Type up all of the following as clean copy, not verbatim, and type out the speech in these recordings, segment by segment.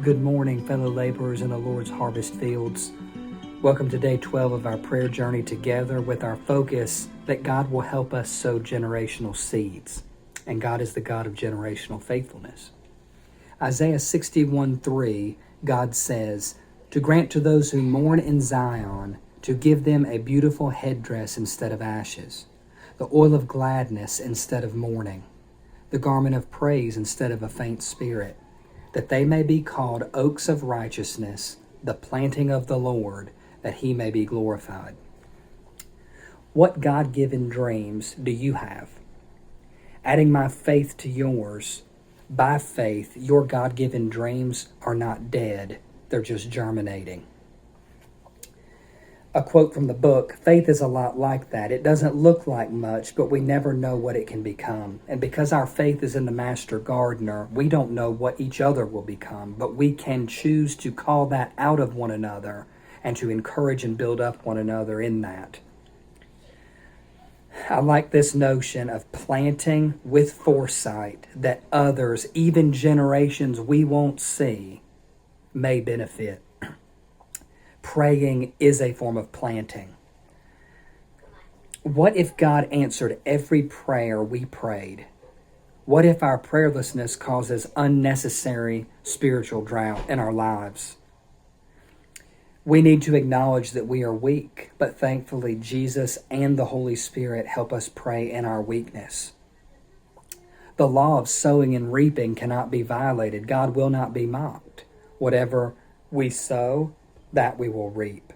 Good morning, fellow laborers in the Lord's harvest fields. Welcome to day 12 of our prayer journey together with our focus that God will help us sow generational seeds. And God is the God of generational faithfulness. Isaiah 61:3, God says, "To grant to those who mourn in Zion, to give them a beautiful headdress instead of ashes, the oil of gladness instead of mourning, the garment of praise instead of a faint spirit, that they may be called oaks of righteousness, the planting of the Lord, that he may be glorified." What God-given dreams do you have? Adding my faith to yours, by faith, your God-given dreams are not dead, they're just germinating. A quote from the book, faith is a lot like that. It doesn't look like much, but we never know what it can become. And because our faith is in the Master Gardener, we don't know what each other will become, but we can choose to call that out of one another and to encourage and build up one another in that. I like this notion of planting with foresight that others, even generations we won't see, may benefit. Praying is a form of planting. What if God answered every prayer we prayed? What if our prayerlessness causes unnecessary spiritual drought in our lives? We need to acknowledge that we are weak, but thankfully Jesus and the Holy Spirit help us pray in our weakness. The law of sowing and reaping cannot be violated. God will not be mocked. Whatever we sow, that we will reap.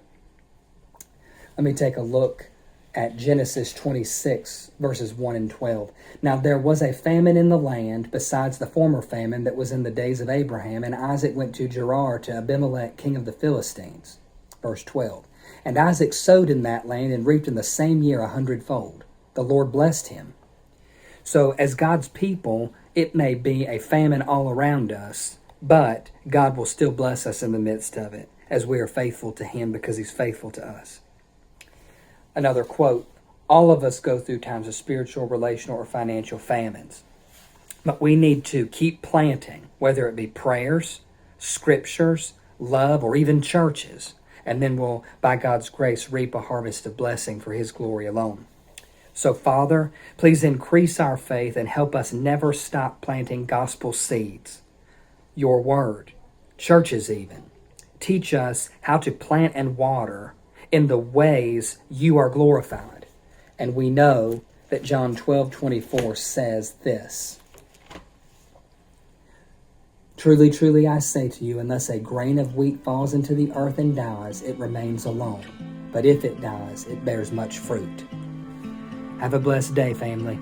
Let me take a look at Genesis 26, verses 1 and 12. Now there was a famine in the land, besides the former famine that was in the days of Abraham, and Isaac went to Gerar to Abimelech, king of the Philistines. Verse 12. And Isaac sowed in that land and reaped in the same year 100-fold. The Lord blessed him. So as God's people, it may be a famine all around us, but God will still bless us in the midst of it, as we are faithful to him because he's faithful to us. Another quote, all of us go through times of spiritual, relational, or financial famines. But we need to keep planting, whether it be prayers, scriptures, love, or even churches. And then we'll, by God's grace, reap a harvest of blessing for his glory alone. So, Father, please increase our faith and help us never stop planting gospel seeds. Your word, churches even. Teach us how to plant and water in the ways you are glorified. And we know that John 12:24 says this, "Truly, truly, I say to you, unless a grain of wheat falls into the earth and dies, it remains alone. But if it dies, it bears much fruit." Have a blessed day, family.